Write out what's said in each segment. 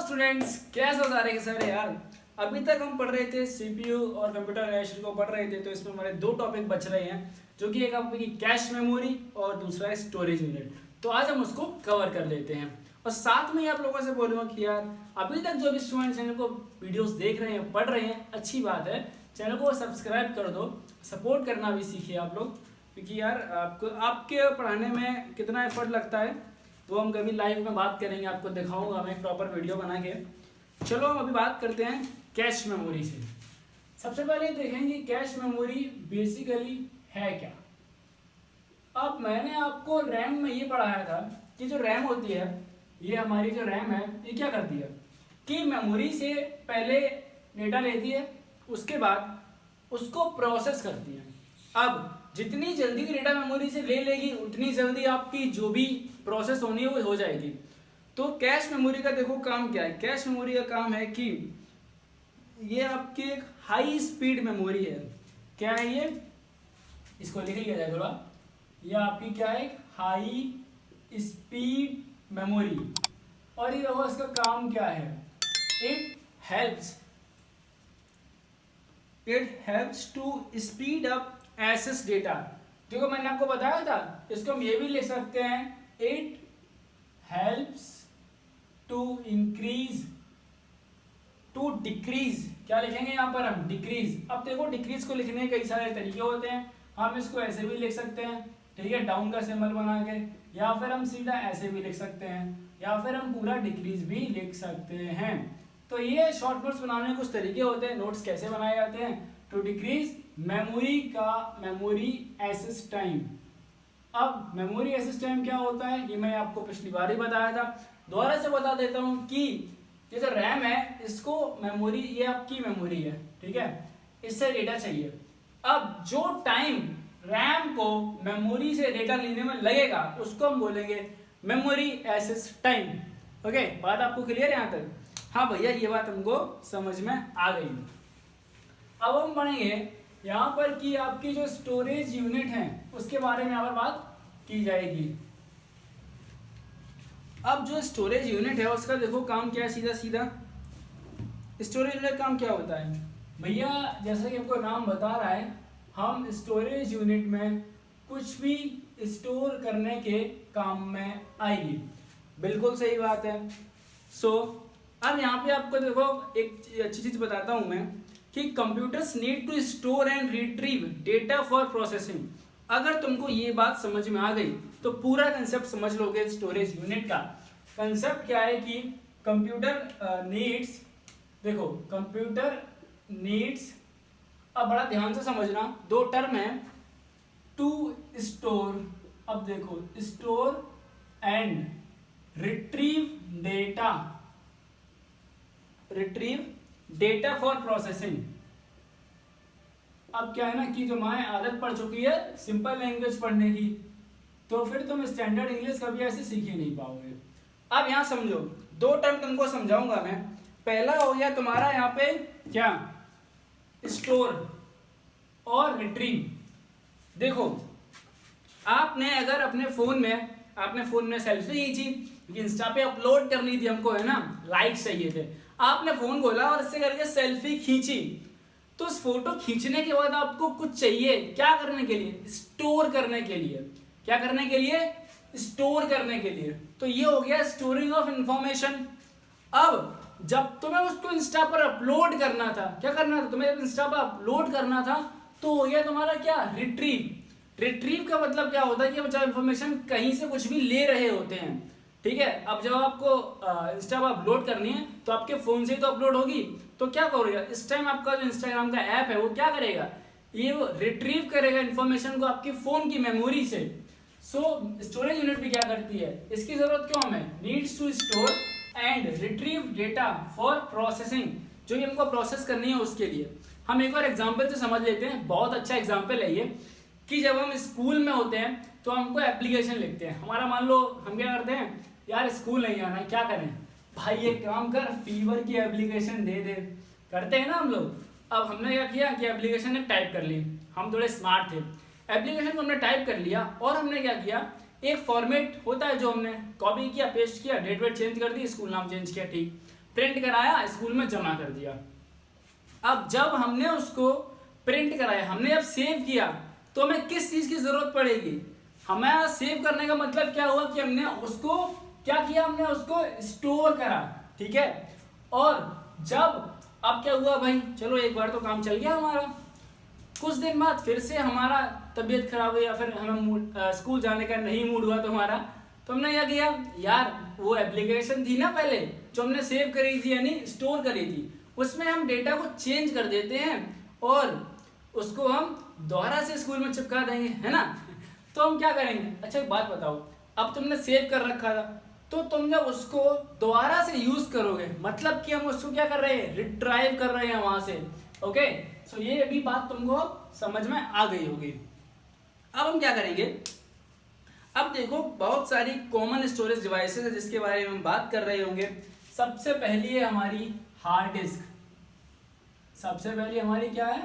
Students, कैसे हो सारे के सारे यार। अभी तक हम पढ़ रहे थे सीपीयू और कंप्यूटर एनालिसिस को पढ़ रहे थे, तो इसमें हमारे दो टॉपिक बच रहे हैं, जो कि एक आपकी कैश मेमोरी और दूसरा है स्टोरेज यूनिट। तो आज हम उसको कवर कर लेते हैं और साथ में ही आप लोगों से बोलूँगा कि यार अभी तक जो भी स्टूडेंट चैनल को वीडियोस देख रहे हैं, पढ़ रहे हैं, अच्छी बात है, चैनल को सब्सक्राइब कर दो, सपोर्ट करना भी सीखिए आप लोग, क्योंकि यार आपको आपके पढ़ाने में कितना एफर्ट लगता है वो हम कभी लाइव में बात करेंगे, आपको दिखाऊंगा मैं प्रॉपर वीडियो बना के। चलो हम अभी बात करते हैं कैश मेमोरी से। सबसे पहले देखेंगे कैश मेमोरी बेसिकली है क्या। अब मैंने आपको रैम में ये पढ़ाया था कि जो रैम होती है, ये हमारी जो रैम है, ये क्या करती है कि मेमोरी से पहले डेटा लेती है, उसके बाद उसको प्रोसेस करती है। अब जितनी जल्दी डेटा मेमोरी से ले लेगी उतनी जल्दी आपकी जो भी प्रोसेस होनी है वो हो जाएगी। तो कैश मेमोरी का देखो काम क्या है। कैश मेमोरी का काम है कि ये आपकी एक हाई स्पीड मेमोरी है। क्या है ये, इसको लिख लिया जाए थोड़ा। ये आपकी क्या है, एक हाई स्पीड मेमोरी। और ये देखो इसका काम क्या है, it helps to speed up access data. देखो मैंने आपको बताया था, इसको हम ये भी लिख सकते हैं, it helps to increase to decrease. क्या लिखेंगे यहाँ पर हम, डिक्रीज। अब देखो डिक्रीज को लिखने के कई सारे तरीके होते हैं। हम इसको ऐसे भी लिख सकते हैं, ठीक है, डाउन का सिंबल बना के, या फिर हम सीधा ऐसे भी लिख सकते हैं, या फिर हम पूरा डिक्रीज भी लिख सकते हैं। तो ये शॉर्ट नोट्स बनाने के कुछ तरीके होते हैं। नोट्स कैसे बनाए जाते हैं, to decrease memory access time. अब मेमोरी एक्सेस टाइम क्या होता है, ये मैं आपको पिछली बार ही बताया था, दोबारा से बता देता हूँ कि ये जो रैम है, इसको मेमोरी, ये आपकी मेमोरी है, ठीक है, इससे डेटा चाहिए। अब जो टाइम रैम को मेमोरी से डेटा लेने में लगेगा उसको हम बोलेंगे मेमोरी एक्सेस टाइम। ओके, बात आपको क्लियर है यहाँ तक? हाँ भैया, ये बात हमको समझ में आ गई। अब हम पढ़ेंगे यहाँ पर कि आपकी जो स्टोरेज यूनिट है उसके बारे में यहाँ पर बात की जाएगी। अब जो स्टोरेज यूनिट है उसका देखो काम क्या है, सीधा सीधा स्टोरेज यूनिट काम क्या होता है भैया, जैसा कि हमको नाम बता रहा है, हम स्टोरेज यूनिट में कुछ भी स्टोर करने के काम में आएगी। बिल्कुल सही बात है। अब यहाँ पे आपको देखो एक अच्छी चीज बताता हूँ मैं कि computers need to store and retrieve data for processing. अगर तुमको ये बात समझ में आ गई तो पूरा कंसेप्ट समझ लोगे स्टोरेज यूनिट का। कंसेप्ट क्या है कि कंप्यूटर नीड्स, देखो कंप्यूटर नीड्स, अब बड़ा ध्यान से समझना, दो टर्म है, टू स्टोर, अब देखो store and retrieve data for processing. अब क्या है ना कि जो हमारे आदत पड़ चुकी है सिंपल लैंग्वेज पढ़ने की, तो फिर तुम स्टैंडर्ड इंग्लिश कभी ऐसे सीख ही नहीं पाओगे। अब यहाँ समझो, दो टर्म तुमको समझाऊंगा मैं। पहला हो गया तुम्हारा यहाँ पे क्या, स्टोर और रिट्रीव। देखो आपने अगर अपने फोन में सेल्फी खींची, इंस्टा पे अपलोड करनी थी हमको, है ना, लाइक्स चाहिए थे, आपने फोन खोला और इससे करके सेल्फी खींची, तो उस फोटो खींचने के बाद आपको कुछ चाहिए, क्या करने के लिए, स्टोर करने के लिए। क्या करने के लिए, स्टोर करने के लिए। तो ये हो गया स्टोरिंग ऑफ इंफॉर्मेशन। अब जब तुम्हें उसको इंस्टा पर अपलोड करना था, क्या करना था, तुम्हें इंस्टा पर अपलोड करना था, तो हो गया तुम्हारा क्या, रिट्रीव का मतलब क्या होता है कि जब इंफॉर्मेशन कहीं से कुछ भी ले रहे होते हैं, ठीक है। अब जब आपको इंस्टा पर अपलोड करनी है तो आपके फोन से तो अपलोड होगी, तो क्या करोगे, इस टाइम आपका जो इंस्टाग्राम का ऐप है वो क्या करेगा, ये वो रिट्रीव करेगा इंफॉर्मेशन को आपकी फोन की मेमोरी से। स्टोरेज यूनिट भी क्या करती है, इसकी जरूरत क्यों हमें, needs to store and retrieve data for processing, जो कि हमको प्रोसेस करनी है उसके लिए। हम एक और एग्जांपल से समझ लेते हैं, बहुत अच्छा एग्जांपल है ये, कि जब हम स्कूल में होते हैं तो हमको एप्लीकेशन लिखते हैं। हमारा मान लो हम क्या करते हैं, यार स्कूल नहीं आना है, क्या करें भाई, एक काम कर, फीवर की एप्लीकेशन दे दे, करते हैं ना हम लोग। अब हमने क्या किया कि एप्लीकेशन टाइप कर ली, हम थोड़े स्मार्ट थे, एप्लीकेशन को हमने टाइप कर लिया और हमने क्या किया, एक फॉर्मेट होता है जो हमने कॉपी किया, पेस्ट किया, डेट वेट चेंज कर दी, स्कूल नाम चेंज किया, ठीक। प्रिंट कराया, स्कूल में जमा कर दिया। अब जब हमने उसको प्रिंट कराया, हमने जब सेव किया, तो हमें किस चीज की जरूरत पड़ेगी? हमें सेव करने का मतलब क्या हुआ कि हमने उसको क्या किया, हमने उसको स्टोर करा, ठीक है। और जब अब क्या हुआ भाई, चलो एक बार तो काम चल गया हमारा, कुछ दिन बाद फिर से हमारा तबीयत खराब हुई या फिर हमें स्कूल जाने का नहीं मूड हुआ तुम्हारा, तो हमने क्या किया यार, वो एप्लीकेशन थी ना पहले जो हमने सेव करी थी यानी स्टोर करी थी, उसमें हम डेटा को चेंज कर देते हैं और उसको हम दोबारा से स्कूल में चिपका देंगे, है ना। तो हम क्या करेंगे, अच्छा एक बात बताओ, अब तुमने सेव कर रखा था, तो तुम जब उसको दोबारा से यूज करोगे, मतलब कि हम उसको क्या कर रहे हैं, रिट्राइव कर रहे हैं वहां से। ओके, सो ये भी बात तुमको समझ में आ गई होगी। अब हम क्या करेंगे, अब देखो बहुत सारी कॉमन स्टोरेज डिवाइसेस है जिसके बारे में हम बात कर रहे होंगे। सबसे पहली है हमारी हार्ड डिस्क। सबसे पहली हमारी क्या है,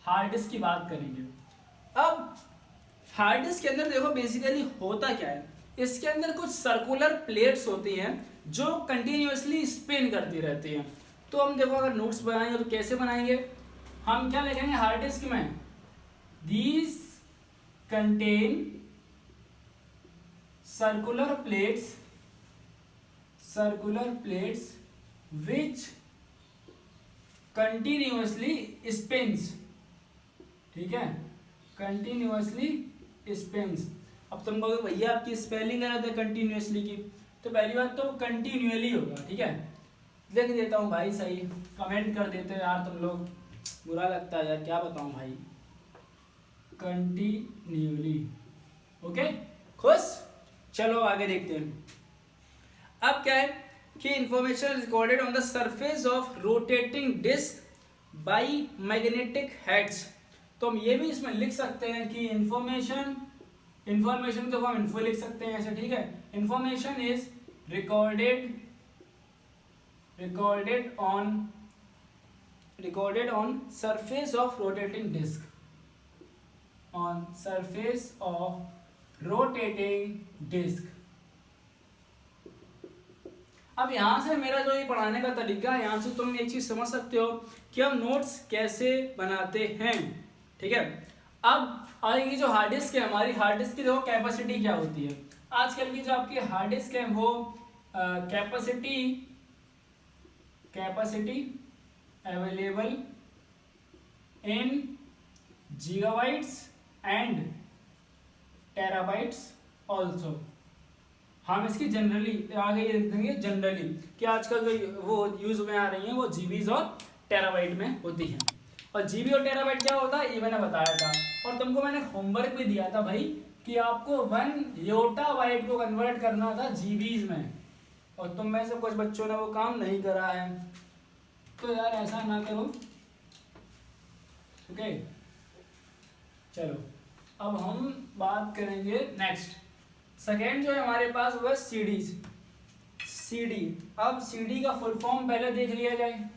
हार्ड डिस्क की बात करेंगे। अब हार्ड डिस्क के अंदर देखो बेसिकली होता क्या है, इसके अंदर कुछ सर्कुलर प्लेट्स होती हैं जो कंटिन्यूअसली स्पिन करती रहती हैं। तो हम देखो अगर नोट्स बनाएंगे तो कैसे बनाएंगे, हम क्या लिखेंगे हार्ड डिस्क में, these contain circular plates which continuously spins, ठीक है, कंटिन्यूअसली स्पिन्स। अब तुम कहोगे भैया आपकी स्पेलिंग गलत है कंटिन्यूअसली की, तो पहली बात तो कंटिन्यूअली होगा, ठीक है, लिख देता हूँ भाई सही, कमेंट कर देते हो यार तुम लोग, बुरा लगता है यार, क्या बताऊँ भाई, कंटिन्यूअली। ओके, खुश, चलो आगे देखते हैं। अब क्या है कि information recorded on the surface of rotating disk by magnetic heads. तो हम ये भी इसमें लिख सकते हैं कि इंफॉर्मेशन को हम इन्फो लिख सकते हैं ऐसे, ठीक है। Information is recorded on surface of rotating disk, on surface of rotating disk. अब यहां से मेरा जो ये पढ़ाने का तरीका है, यहां से तुम एक चीज समझ सकते हो कि हम नोट्स कैसे बनाते हैं, ठीक है। अब आगे जो हार्ड डिस्क है, हमारी हार्ड डिस्क की देखो कैपेसिटी क्या होती है। आजकल की जो आपकी हार्ड डिस्क है वो capacity available in gigabytes and terabytes also. हम इसकी जनरली आगे ये लिख देंगे जनरली कि आजकल जो वो यूज में आ रही हैं वो जीबीज और टेराबाइट में होती हैं। और जीबी और टेराबाइट क्या होता है ये मैंने बताया था, और तुमको मैंने होमवर्क भी दिया था भाई कि आपको 1 योटाबाइट को कन्वर्ट करना था जीबीज में, और तुम में से कुछ बच्चों ने वो काम नहीं करा है, तो यार ऐसा ना करो। ओके, चलो अब हम बात करेंगे नेक्स्ट। सेकेंड जो है हमारे पास वो है सीडीज। सीडी, अब सीडी का फुल फॉर्म पहले देख लिया जाए,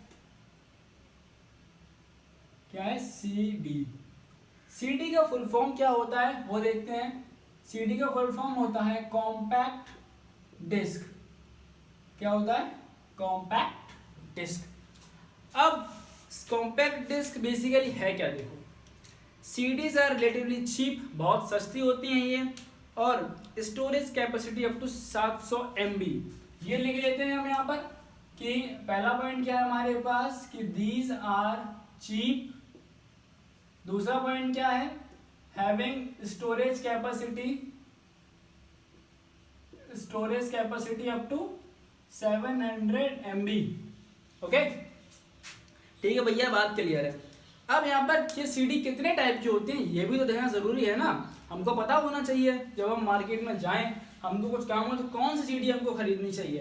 क्या है सीडी। सीडी का फुल फॉर्म क्या होता है वो देखते हैं। सीडी का फुल फॉर्म होता है कॉम्पैक्ट डिस्क। क्या होता है, कॉम्पैक्ट डिस्क। अब कॉम्पैक्ट डिस्क बेसिकली है क्या, देखो सीडीज आर रिलेटिवली चीप, बहुत सस्ती होती हैं ये, और storage capacity up to 700 MB। ये लिख लेते हैं हम यहाँ पर कि पहला पॉइंट क्या है हमारे पास कि दीज आर चीप। दूसरा पॉइंट क्या है, having storage capacity up to 700 MB। Okay, ठीक है भैया, बात क्लियर है। अब यहाँ पर ये सीडी कितने टाइप की होती हैं ये भी तो देखना जरूरी है ना, हमको पता होना चाहिए जब हम मार्केट में जाएं, हमको कुछ काम हो तो कौन सी सीडी हमको खरीदनी चाहिए।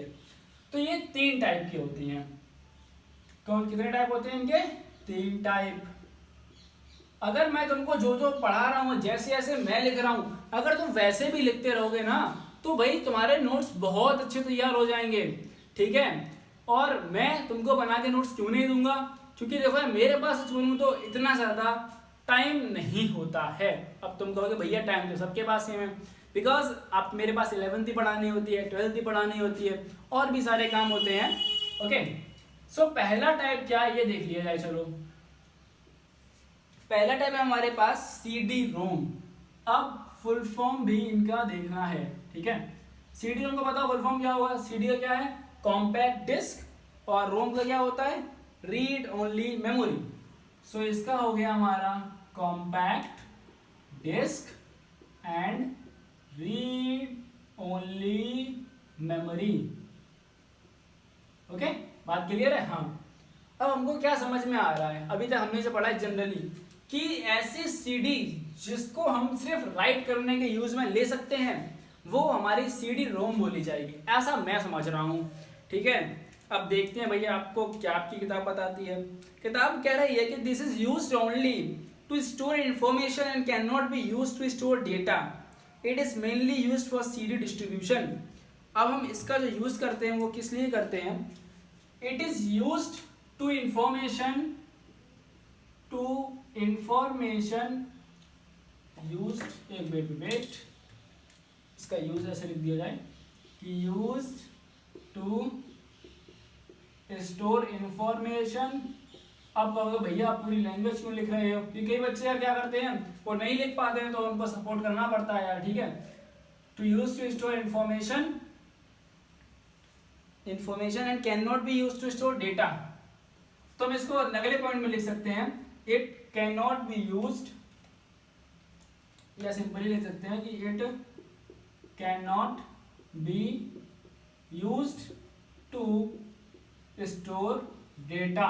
तो ये 3 टाइप की होती हैं। कौन, कितने टाइप होते हैं इनके, 3 टाइप। अगर मैं तुमको जो जो पढ़ा रहा हूँ, जैसे जैसे मैं लिख रहा हूँ, अगर तुम वैसे भी लिखते रहोगे ना तो भाई तुम्हारे नोट्स बहुत अच्छे तैयार हो जाएंगे, ठीक है। और मैं तुमको बना के नोट्स क्यों नहीं दूंगा, क्योंकि देखो मेरे पास सच बोलूं तो इतना ज़्यादा टाइम नहीं होता है। अब तुम कहोगे भैया टाइम तो सबके पास सेम है, बिकॉज आप मेरे पास 11th ही पढ़ानी होती है, 12th ही पढ़ानी होती है, और भी सारे काम होते हैं। ओके, सो पहला टाइप क्या है ये देख लिया जाए। चलो, पहला टाइप है हमारे पास CD रोम। अब फुल फॉर्म भी इनका देखना है, ठीक है। CD रोम को पता फुल फॉर्म क्या होगा? CD का क्या है? कॉम्पैक्ट डिस्क, और रोम का क्या होता है? Read only memory. सो इसका हो गया हमारा compact disk and read only memory. Okay, बात क्लियर है? हाँ, अब हमको क्या समझ में आ रहा है, अभी तक हमने जो पढ़ा है जनरली, कि ऐसी CD जिसको हम सिर्फ राइट करने के यूज में ले सकते हैं वो हमारी CD रोम बोली जाएगी, ऐसा मैं समझ रहा हूँ, ठीक है। अब देखते हैं भैया आपको क्या आपकी किताब बताती है। किताब कह रही है कि this is used only to store information and can not be used to store data. It is mainly used for CD distribution. अब हम इसका जो यूज करते हैं वो किस लिए करते हैं? It is used to information used, एक वेट, इसका यूज ऐसे लिख दिया जाए कि यूज्ड टू स्टोर इंफॉर्मेशन। अब कहोगे भैया आप पूरी लैंग्वेज क्यों लिख रहे हो? कि कई बच्चे यार क्या करते हैं, वो नहीं लिख पाते हैं तो उनको सपोर्ट करना पड़ता है यार, ठीक है। To use to store information and can not be use to store data. तो हम इसको अगले पॉइंट में लिख सकते हैं, it can not be used, या सिंपली लिख सकते हैं कि it can not be used to store data.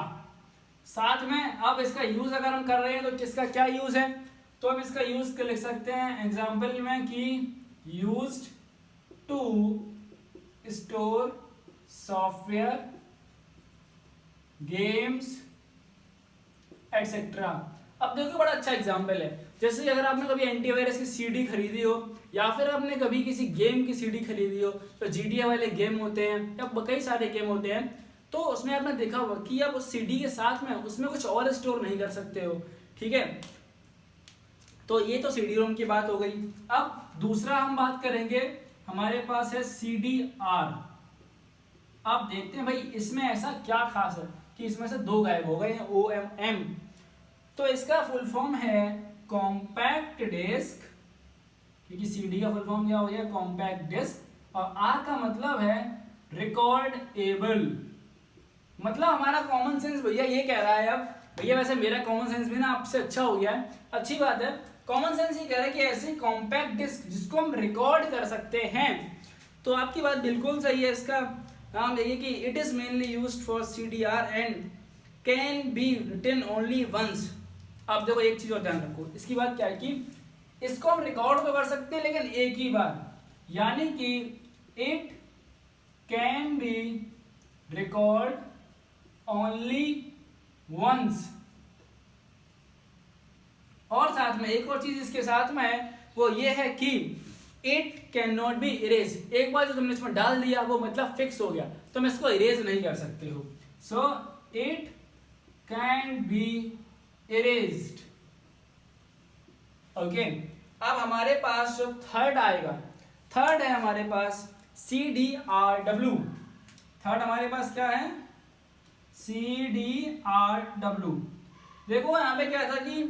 साथ में अब इसका यूज अगर हम कर रहे हैं तो किसका क्या यूज है, तो हम इसका यूज लिख सकते हैं एग्जाम्पल में कि used to store software, games etcetera. अब देखो बड़ा अच्छा एग्जाम्पल है, जैसे अगर आपने कभी एंटीवायरस की CD खरीदी हो या फिर आपने कभी किसी गेम की CD खरीदी हो, तो GTA वाले गेम होते हैं या कई सारे गेम होते हैं, तो उसमें आपने देखा होगा कि आप उस CD के साथ में उसमें कुछ और स्टोर नहीं कर सकते हो, ठीक है। तो ये तो CD रोम की बात हो गई। अब दूसरा हम बात करेंगे, हमारे पास है CDR। आप देखते हैं भाई इसमें ऐसा क्या खास है कि इसमें से दो गायब हो गए हैं, OMM। तो इसका फुल फॉर्म है कॉम्पैक्ट डिस्क, क्योंकि CD का फुल फॉर्म क्या हो गया? कॉम्पैक्ट डिस्क, और R का मतलब है रिकॉर्डेबल। मतलब हमारा कॉमन सेंस भैया ये कह रहा है, अब भैया वैसे मेरा कॉमन सेंस भी ना आपसे अच्छा हो गया है, अच्छी बात है। कॉमन सेंस ये कह रहा है कि ऐसी कॉम्पैक्ट डिस्क जिसको हम रिकॉर्ड कर सकते हैं। तो आपकी बात बिल्कुल सही है। इसका नाम देखिए कि it is mainly used for CDR and can be written only once. अब देखो एक चीज और ध्यान रखो, इसकी बात क्या है कि इसको हम रिकॉर्ड तो कर सकते हैं लेकिन एक ही बार, यानी कि it can be record only once. और साथ में एक और चीज इसके साथ में है, वो ये है कि it can not B erase. एक बार जो तुमने इसमें डाल दिया वो मतलब फिक्स हो गया, तुम इसको इरेज नहीं कर सकते हो। सो it can B erased. Okay, अब हमारे पास जो थर्ड आएगा, थर्ड है हमारे पास CDRW। थर्ड हमारे पास क्या है? CDRW। देखो यहाँ पे क्या था कि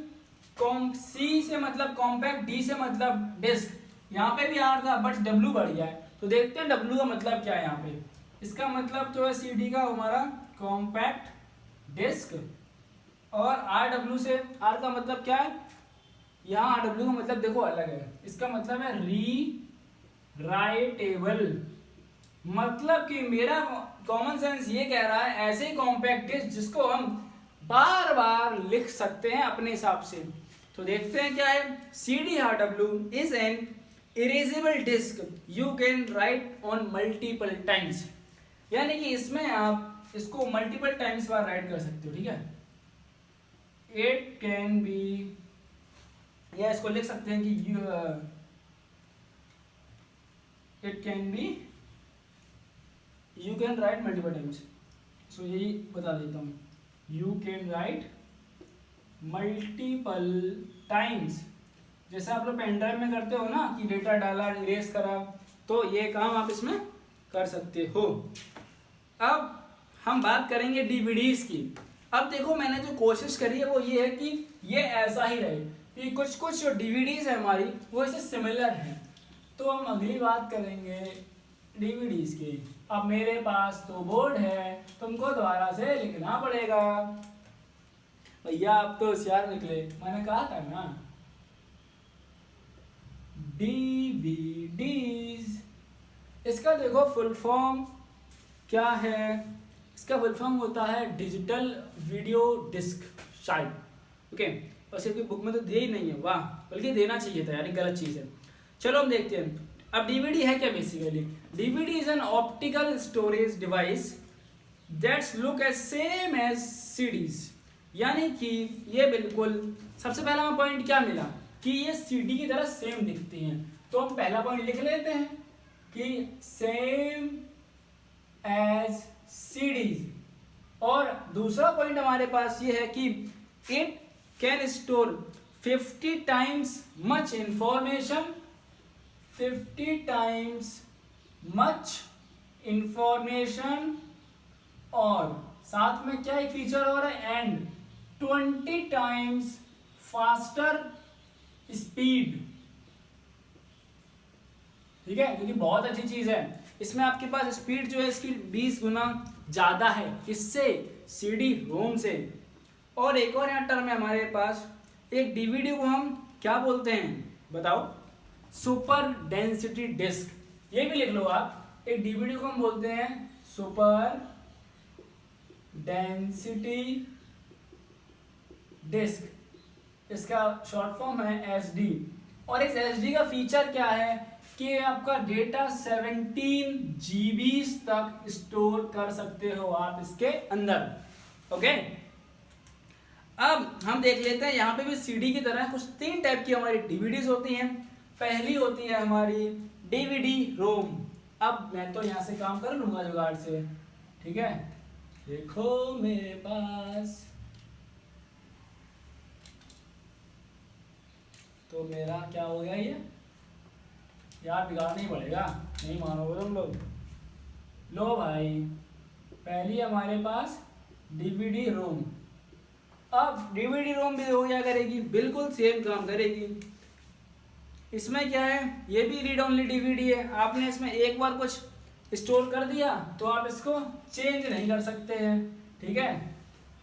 C से मतलब कॉम्पैक्ट, D से मतलब डिस्क, यहाँ पे भी R था बट W बढ़ गया है। तो देखते हैं W का मतलब क्या है यहाँ पे। इसका मतलब तो है CD का हमारा कॉम्पैक्ट डिस्क, और RW से R का मतलब क्या है? यहाँ RW का मतलब देखो अलग है, इसका मतलब है री राइटेबल। मतलब कि मेरा कॉमन सेंस ये कह रहा है ऐसे कॉम्पैक्ट डिस्क जिसको हम बार बार लिख सकते हैं अपने हिसाब से। तो देखते हैं क्या है। CDRW is an erasable disk you can write on multiple times. यानी कि इसमें आप इसको मल्टीपल टाइम्स बार राइट कर सकते हो, ठीक है। इट कैन बी, या इसको लिख सकते हैं कि it can be, you can write multiple times. So यही बता देता हूँ, you can write multiple times जैसे आप लोग पेन ड्राइव में करते हो ना कि डेटा डाला इरेज करा, तो ये काम आप इसमें कर सकते हो। अब हम बात करेंगे डीवीडीज की। अब देखो मैंने जो कोशिश करी है वो ये है कि ये ऐसा ही रहे कि कुछ कुछ जो डीवीडीज है हमारी वो ऐसे सिमिलर हैं। तो हम अगली बात करेंगे डीवीडीज की। अब मेरे पास तो बोर्ड है, तुमको दोबारा से लिखना पड़ेगा। भैया आप तो होशियार निकले, मैंने कहा था ना। डीवीडीज, इसका देखो फुल फॉर्म क्या है। इसका फुल फॉर्म होता है डिजिटल वीडियो डिस्क शायद, ओके। वैसे कोई बुक में तो दिया ही नहीं है, वाह, बल्कि देना चाहिए था यार, गलत चीज़ है। चलो हम देखते हैं। अब डीवीडी है क्या basically? DVD is an optical storage device that's look as same as CDs. यानी कि ये बिल्कुल, सबसे पहला हमें पॉइंट क्या मिला कि ये सीडी की तरह सेम दिखती हैं। तो हम पहला पॉइंट लिख लेते हैं कि सेम एज सीडीज। और दूसरा पॉइंट हमारे पास ये है कि it can store 50 times much information, 50 times much information, और साथ में क्या एक फीचर और है, एंड 20 टाइम्स फास्टर स्पीड। ठीक है, क्योंकि बहुत अच्छी चीज है। इसमें आपके पास स्पीड जो है इसकी 20 गुना ज्यादा है, किससे? सीडी रोम से। और एक और यहाँ टर्म है हमारे पास, एक डीवीडी को हम क्या बोलते हैं बताओ? Super density disk. ये भी लिख लो आप, एक डीवीडी को हम बोलते हैं सुपर डेंसिटी डिस्क। इसका शॉर्ट फॉर्म है एसडी। और इस एसडी का फीचर क्या है कि आपका डेटा 17 GB तक स्टोर कर सकते हो आप इसके अंदर, ओके। अब हम देख लेते हैं, यहाँ पे भी सीडी की तरह कुछ 3 टाइप की हमारी डीवीडीज होती हैं। पहली होती है हमारी डीवीडी रोम। अब मैं तो यहाँ से काम कर लूंगा जुगाड़ से, ठीक है। देखो मेरे पास तो मेरा क्या हो गया, ये यार बिगाड़ना ही पड़ेगा, नहीं मानोगे तुम लोग। लो भाई, पहली हमारे पास डीवीडी रोम। अब डीवीडी रोम भी हो क्या करेगी, बिल्कुल सेम काम करेगी। इसमें क्या है, ये भी रीड ओनली डीवीडी है। आपने इसमें एक बार कुछ स्टोर कर दिया तो आप इसको चेंज नहीं कर सकते हैं, ठीक है।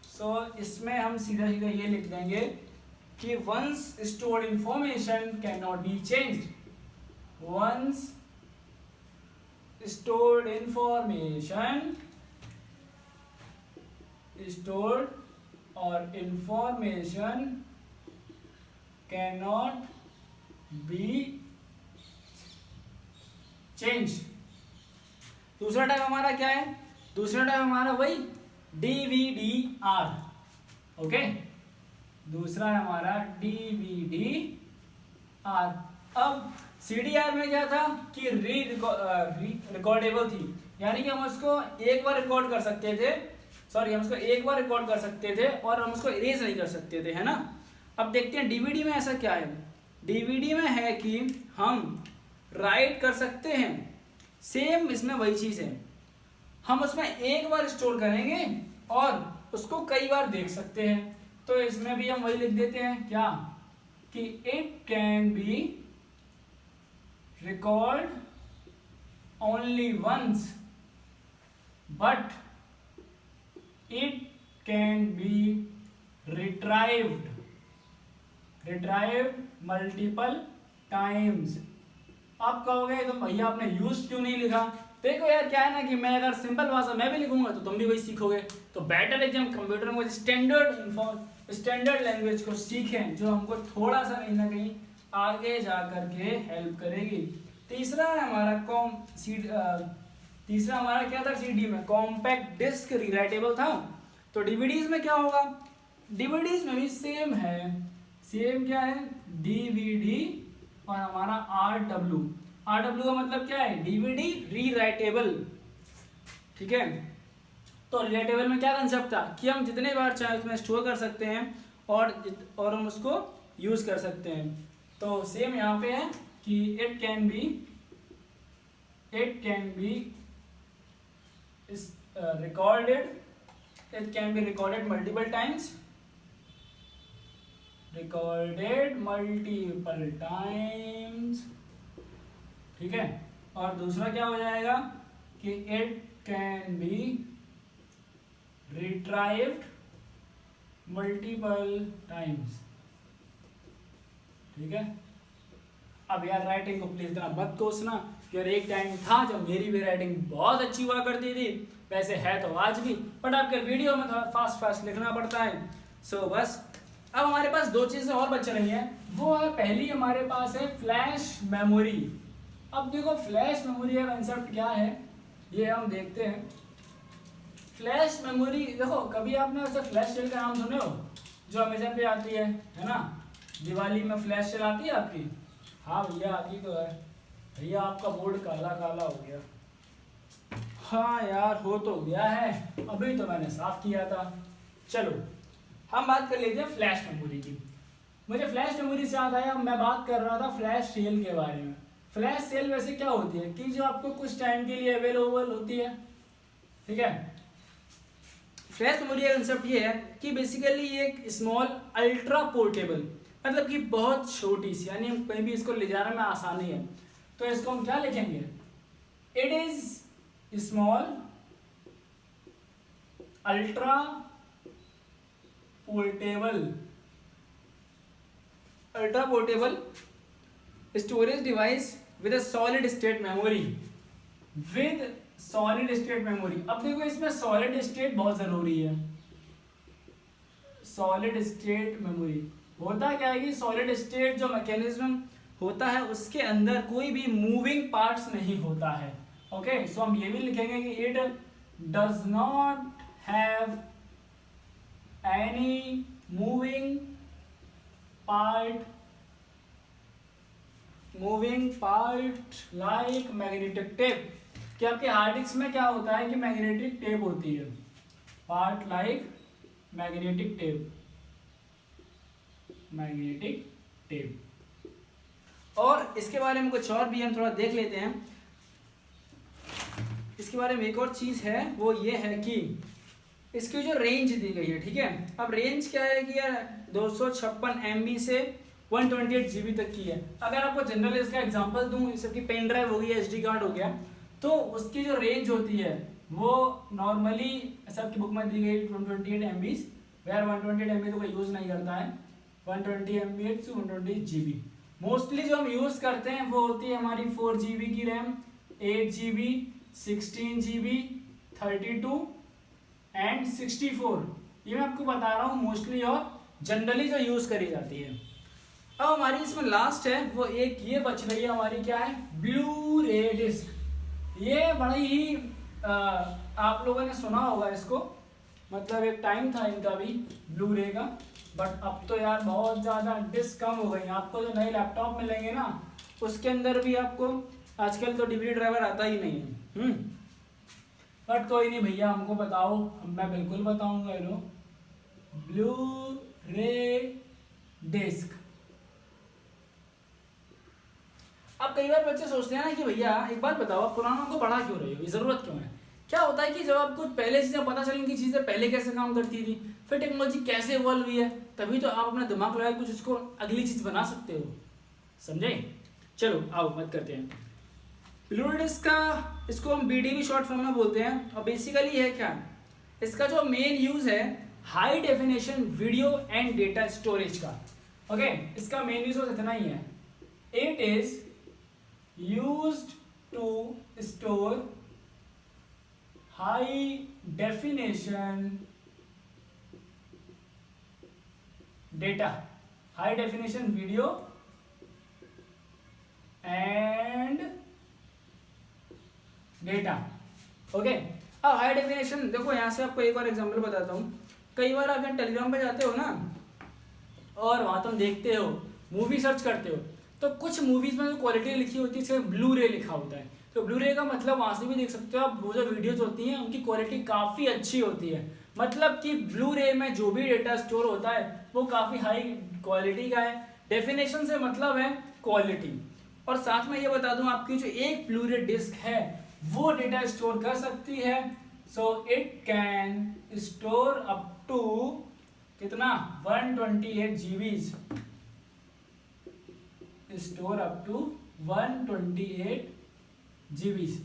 सो इसमें हम सीधा सीधा ये लिख देंगे कि once stored information can not be changed. वंस stored information stored or information cannot be changed। दूसरा टाइप हमारा क्या है? दूसरा टाइप हमारा वही DVDR, ओके। दूसरा है हमारा DVDR। अब CDR में क्या था कि रिकॉर्डेबल थी, यानी कि हम उसको एक बार रिकॉर्ड कर सकते थे, हम उसको एक बार रिकॉर्ड कर सकते थे और हम उसको इरेज नहीं कर सकते थे, है ना। अब देखते हैं डीवीडी में ऐसा क्या है। डीवीडी में है कि हम राइट कर सकते हैं, सेम इसमें वही चीज है। हम उसमें एक बार स्टोर करेंगे और उसको कई बार देख सकते हैं। तो इसमें भी हम वही लिख देते हैं क्या कि it can B record only once but it can be retrieved multiple times। आप कहोगे तो भैया आपने यूज क्यों नहीं लिखा? देखो यार क्या है ना कि मैं अगर सिंपल भाषा मैं भी लिखूंगा तो तुम भी वही सीखोगे। तो बेटर है कि हम कंप्यूटर में स्टैंडर्ड लैंग्वेज को सीखें, जो हमको थोड़ा सा कहीं ना कहीं आगे जा करके हेल्प करेगी। तीसरा है हमारा तीसरा हमारा क्या था सीडी में? कॉम्पैक्ट डिस्क रीराइटेबल था। तो डीवीडीज में क्या होगा? डीवीडीज में भी सेम है। सेम क्या है? डीवीडी और हमारा आरडब्ल्यू का मतलब क्या है? डीवीडी रीराइटेबल, ठीक है। तो रीराइटेबल में क्या कंसेप्ट था कि हम जितने बार चाहे उसमें स्टोर कर सकते हैं और हम उसको यूज कर सकते हैं। तो सेम यहाँ पे है कि it can B recorded, it can be recorded multiple times, ठीक है। और दूसरा क्या हो जाएगा कि it can be retrieved multiple times, ठीक है। अब यार राइटिंग को प्लीज इतना मत कोसना, यार एक टाइम था जब मेरी भी राइटिंग बहुत अच्छी हुआ करती थी, वैसे है तो आज भी, बट आपके वीडियो में थोड़ा फास्ट लिखना पड़ता है। सो बस अब हमारे पास दो चीज़ें और बच रही हैं, वो है पहली हमारे पास है फ्लैश मेमोरी। अब देखो फ्लैश मेमोरी का कंसेप्ट क्या है ये हम देखते हैं। फ्लैश मेमोरी देखो, कभी आपने वैसे फ्लैश सेल का नाम सुने हो, जो अमेजन पे आती है ना, दिवाली में फ्लैश सेल आती है आपकी। हाँ भैया आती तो है। भैया आपका बोर्ड काला काला हो गया। हाँ यार हो तो गया है, अभी तो मैंने साफ किया था। चलो हम बात कर लेते हैं फ्लैश मेमोरी की। मुझे फ्लैश मेमोरी से याद आया, मैं बात कर रहा था फ्लैश सेल के बारे में। फ्लैश सेल वैसे क्या होती है कि जो आपको कुछ टाइम के लिए अवेलेबल होती है, ठीक है। फ्लैश मेमोरी का कंसेप्ट ये है कि बेसिकली ये एक स्मॉल अल्ट्रा पोर्टेबल, मतलब कि बहुत छोटी सी, यानी कहीं भी इसको ले जाने में आसानी है। तो इसको हम क्या लिखेंगे, it is small ultra portable storage device with solid state memory. अब देखो इसमें सॉलिड स्टेट बहुत जरूरी है। सॉलिड स्टेट मेमोरी होता क्या है कि सॉलिड स्टेट जो मैकेनिज्म होता है उसके अंदर कोई भी मूविंग पार्ट्स नहीं होता है। ओके, सो हम ये भी लिखेंगे कि it does not have any moving part like magnetic tape. कि आपके हार्ड डिस्क में क्या होता है कि मैग्नेटिक टेप होती है, पार्ट लाइक मैग्नेटिक टेप। और इसके बारे में कुछ और भी हम थोड़ा देख लेते हैं। इसके बारे में एक और चीज है, वो ये है कि इसकी जो रेंज दी गई है, ठीक है। अब रेंज क्या है कि यार 256 MB से 128 GB तक की है। अगर आपको जनरल इसका एग्जांपल दूं, जैसे कि पेन ड्राइव हो गया, SD कार्ड हो गया, तो उसकी जो रेंज होती है वो नॉर्मली सबकी बुक में दी गई 128 MB, वेयर 128 MB तो कोई यूज नहीं करता है, 120 MB to 120 GB। मोस्टली जो हम यूज करते हैं वो होती है हमारी 4 GB की रैम, 8 GB, 16 GB, 32 एंड 64। ये मैं आपको बता रहा हूँ मोस्टली और जनरली जो यूज करी जाती है। अब हमारी इसमें लास्ट है वो एक ये बच रही है हमारी, क्या है, ब्लू रे डिस्क। ये बड़ी ही आप लोगों ने सुना होगा इसको, मतलब एक टाइम था इनका भी ब्लू रे का, बट अब तो यार बहुत ज़्यादा डिस्क कम हो गई। आपको जो नए लैपटॉप मिलेंगे ना उसके अंदर भी आपको आजकल तो DVD ड्राइवर आता ही नहीं है। बट कोई नहीं भैया, हमको बताओ, मैं बिल्कुल बताऊंगा। लो ब्लू रे डिस्क। अब कई बार बच्चे सोचते हैं ना कि भैया एक बात बताओ, आप पुराना को पढ़ा क्यों रहे हो, ये जरूरत क्यों है। क्या होता है कि जब आपको पहले चीजें पता चलेंगी कि चीजें पहले कैसे काम करती थी, फिर टेक्नोलॉजी कैसे इवॉल्व हुई है, तभी तो आप अपना दिमाग लगा कुछ इसको अगली चीज बना सकते हो, समझे। चलो आओ मत करते हैं। ब्लू रे डिस्क का इसको हम BDV शॉर्ट फॉर्म में बोलते हैं। और बेसिकली है क्या, इसका जो मेन यूज है high definition video and data storage का। ओके, इसका मेन यूज इतना ही है, it is used to store high definition data, high definition video and data। Okay, अब हाई डेफिनेशन देखो, यहां से आपको एक और एग्जांपल बताता हूं। कई बार आप यहाँ टेलीग्राम पे जाते हो ना और वहां तुम देखते हो, मूवी सर्च करते हो, तो कुछ मूवीज में जो क्वालिटी लिखी होती है उसमें ब्लू रे लिखा होता है। तो ब्लू रे का मतलब वहां से भी देख सकते हो आप, वो जो वीडियोस होती हैं उनकी क्वालिटी काफ़ी अच्छी होती है। मतलब कि ब्लू रे में जो भी डेटा स्टोर होता है वो काफ़ी हाई क्वालिटी का है, डेफिनेशन से मतलब है क्वालिटी। और साथ में ये बता दूं आपकी जो एक फ्लूइड डिस्क है वो डेटा स्टोर कर सकती है। So it can store up to कितना 128 GBs, store up to 128 GBs.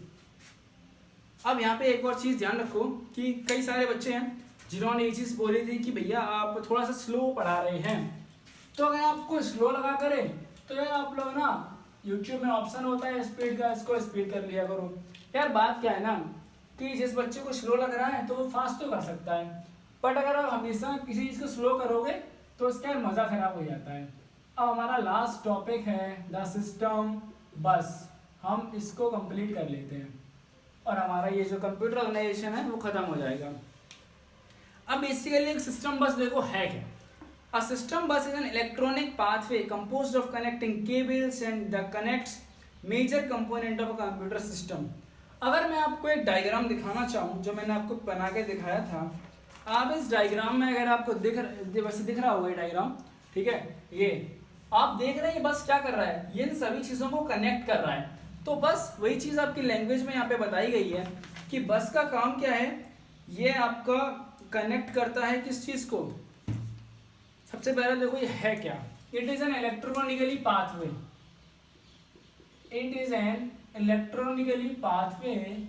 अब यहाँ पे एक और चीज ध्यान रखो कि कई सारे बच्चे हैं जिन्होंने ये चीज बोली थी कि भैया आप थोड़ा सा स्लो पढ़ा रहे हैं, तो अगर आपको स्लो लगा करे तो यार आप लोग ना YouTube में ऑप्शन होता है स्पीड का, इसको स्पीड कर लिया करो। यार बात क्या है ना कि जिस बच्चे को स्लो लग रहा है तो वो फास्ट तो कर सकता है, बट अगर आप हमेशा किसी चीज़ को स्लो करोगे तो उसका मज़ा खराब हो जाता है। अब हमारा लास्ट टॉपिक है द सिस्टम बस, हम इसको कंप्लीट कर लेते हैं और हमारा ये जो कंप्यूटर ऑर्गेनाइजेशन है वो खत्म हो जाएगा। अब बेसिकली एक सिस्टम बस देखो है क्या। A system bus is an electronic pathway composed of connecting cables and that connects major component of a computer system। अगर मैं आपको एक डायग्राम दिखाना चाहूँ जो मैंने आपको बना के दिखाया था, आप इस डायग्राम में अगर आपको वैसे दिख रहा होगा ये डायग्राम, ठीक है, ये आप देख रहे हैं बस क्या कर रहा है, ये इन सभी चीज़ों को कनेक्ट कर रहा है। तो बस वही चीज़ आपकी लैंग्वेज में यहाँ पे बताई गई है कि बस का काम क्या है, ये आपका कनेक्ट करता है किस चीज़ को। सबसे पहले देखो ये है क्या, it is an electronically pathway, it is an electronically pathway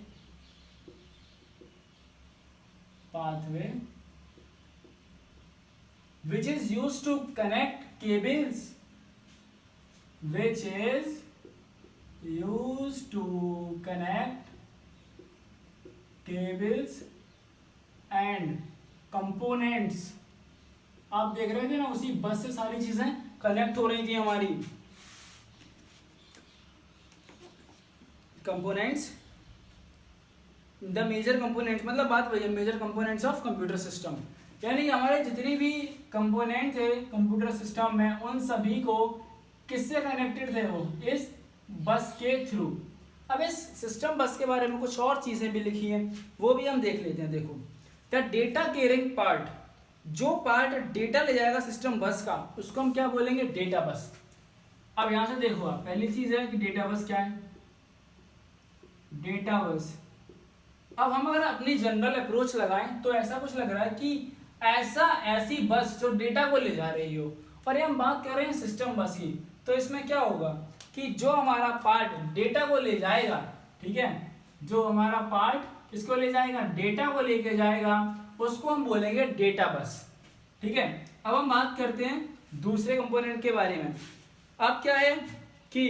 which is used to connect cables, which is used to connect cables and components। आप देख रहे थे ना उसी बस से सारी चीजें कनेक्ट हो रही थी हमारी। कंपोनेंट्स, द मेजर कंपोनेंट्स मतलब बात वही है, major components of computer system, यानी हमारे जितने भी कंपोनेंट थे कंप्यूटर सिस्टम में उन सभी को किससे कनेक्टेड थे, वो इस बस के थ्रू। अब इस सिस्टम बस के बारे में कुछ और चीजें भी लिखी हैं वो भी हम देख लेते हैं। देखो द डेटा कैरिंग पार्ट, जो पार्ट डेटा ले जाएगा सिस्टम बस का उसको हम क्या बोलेंगे, डेटा बस। अब यहां से देखो आप, पहली चीज है कि डेटा बस क्या है, डेटा बस। अब हम अगर अपनी जनरल अप्रोच लगाएं तो ऐसा कुछ लग रहा है कि ऐसी बस जो डेटा को ले जा रही हो, और ये हम बात कर रहे हैं सिस्टम बस की, तो इसमें क्या होगा कि जो हमारा पार्ट डेटा को ले जाएगा, ठीक है, जो हमारा पार्ट किसको ले जाएगा, डेटा को लेके जाएगा, उसको हम बोलेंगे डेटा बस। ठीक है, अब हम बात करते हैं दूसरे कंपोनेंट के बारे में। अब क्या है कि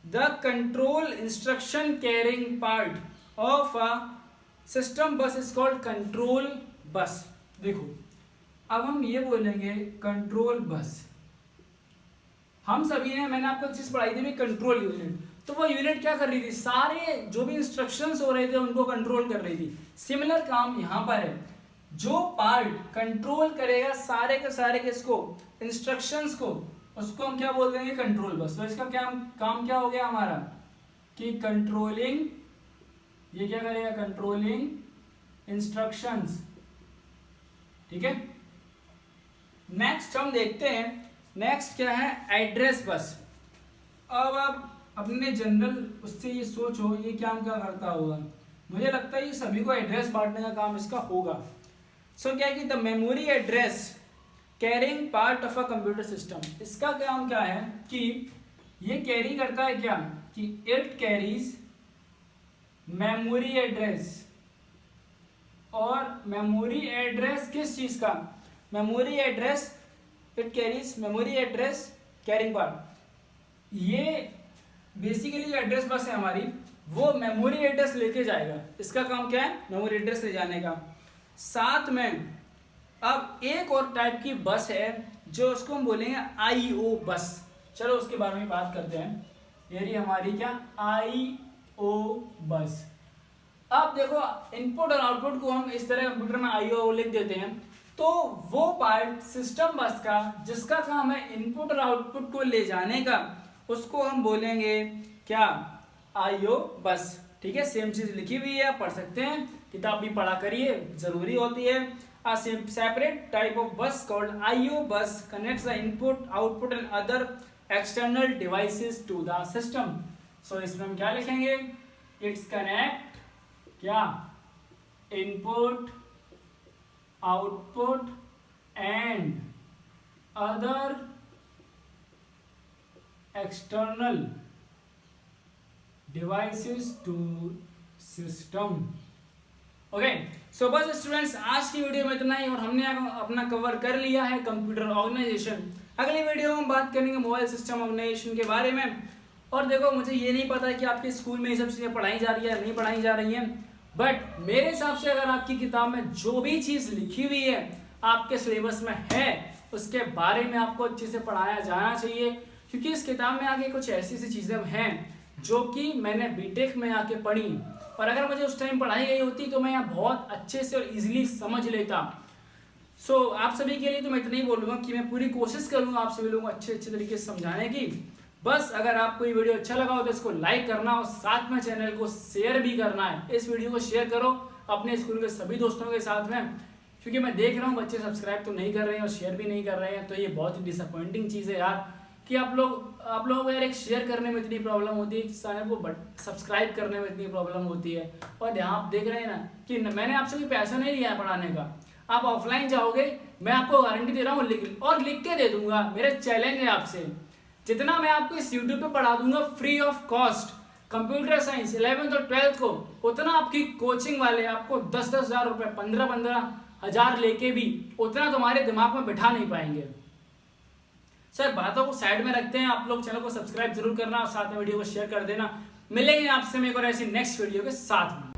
the control instruction carrying part of a system बस इज कॉल्ड कंट्रोल बस। देखो अब हम ये बोलेंगे कंट्रोल बस। हम सभी ने, मैंने आपको चीज पढ़ाई थी कंट्रोल यूनिट, तो वो यूनिट क्या कर रही थी, सारे जो भी इंस्ट्रक्शंस हो रहे थे उनको कंट्रोल कर रही थी। सिमिलर काम यहाँ पर है, जो पार्ट कंट्रोल करेगा सारे के सारे किसको, इंस्ट्रक्शंस को, उसको हम क्या बोल देंगे, कंट्रोल बस। तो इसका क्या काम क्या हो गया हमारा कि कंट्रोलिंग, ये क्या करेगा, कंट्रोलिंग इंस्ट्रक्शंस। ठीक है, नेक्स्ट हम देखते हैं, नेक्स्ट क्या है, एड्रेस बस। अब आप अपने जनरल उससे ये सोचो ये क्या करता होगा, मुझे लगता है ये सभी को एड्रेस बांटने का काम इसका होगा। सो क्या कि the memory address carrying part of a computer system, इसका काम क्या है कि ये कैरी करता है क्या कि इट कैरीज मेमोरी एड्रेस। और मेमोरी एड्रेस किस चीज का, memory address, it carries memory address carrying part. ये बेसिकली जो एड्रेस बस है हमारी वो मेमोरी एड्रेस लेके जाएगा, इसका काम क्या है, मेमोरी एड्रेस ले जाने का। साथ में अब एक और टाइप की बस है जो उसको हम बोलेंगे आईओ बस। चलो उसके बारे में बात करते हैं। ये रही हमारी क्या, आईओ बस। अब देखो इनपुट और आउटपुट को हम इस तरह कंप्यूटर में आईओ लिख देते हैं, तो वो पार्ट सिस्टम बस का जिसका काम है इनपुट और आउटपुट को ले जाने का, उसको हम बोलेंगे क्या, आईओ बस। ठीक है, सेम चीज लिखी हुई है, आप पढ़ सकते हैं, किताब भी पढ़ा करिए, जरूरी होती है। A separate type of bus called I/O bus connects the input, output and other external devices to the system. So इसमें हम क्या लिखेंगे? It's connect क्या? Input, output and other external devices to system. Okay so बस students आज की video में इतना ही और हमने अपना कवर कर लिया है कंप्यूटर ऑर्गेनाइजेशन। अगली वीडियो में हम बात करेंगे मोबाइल सिस्टम ऑर्गेनाइजेशन के बारे में। और देखो मुझे ये नहीं पता कि आपके स्कूल में ये सब चीज़ें पढ़ाई जा रही है या नहीं पढ़ाई जा रही हैं, बट मेरे हिसाब से अगर आपकी किताब में जो भी चीज़ लिखी हुई है आपके सिलेबस में है उसके बारे में आपको अच्छे से पढ़ाया जाना चाहिए, क्योंकि इस किताब में आगे कुछ ऐसी सी चीज़ें हैं जो कि मैंने बीटेक में आके पढ़ी और अगर मुझे उस टाइम पढ़ाई गई होती तो मैं यहाँ बहुत अच्छे से और इजीली समझ लेता। सो आप सभी के लिए तो मैं इतना ही बोलूँगा कि मैं पूरी कोशिश करूँगा आप सभी लोगों को अच्छे तरीके से समझाने की। बस अगर आपको ये वीडियो अच्छा लगा हो तो इसको लाइक करना और साथ में चैनल को शेयर भी करना है। इस वीडियो को शेयर करो अपने स्कूल के सभी दोस्तों के साथ में, क्योंकि मैं देख रहा हूँ बच्चे सब्सक्राइब तो नहीं कर रहे हैं और शेयर भी नहीं कर रहे हैं, तो ये बहुत ही डिसअपॉइंटिंग चीज़ है यार कि आप लोगों को यार एक शेयर करने में इतनी प्रॉब्लम होती है, चैनल को सब्सक्राइब करने में इतनी प्रॉब्लम होती है। और यहाँ आप देख रहे हैं ना कि मैंने आपसे कोई पैसा नहीं लिया है पढ़ाने का, आप ऑफलाइन जाओगे मैं आपको गारंटी दे रहा हूँ लिख के दे दूंगा। मेरे चैलेंज है आपसे, जितना मैं आपको इस यूट्यूब पे पढ़ा दूंगा free of cost computer science 11th और 12th को, उतना आपकी कोचिंग वाले आपको 10-10 हज़ार रुपये 15-15 हज़ार लेके भी उतना तुम्हारे दिमाग में बिठा नहीं पाएंगे। सर बातों को साइड में रखते हैं, आप लोग चैनल को सब्सक्राइब जरूर करना और साथ में वीडियो को शेयर कर देना। मिलेंगे आपसे मैं एक और ऐसी नेक्स्ट वीडियो के साथ में।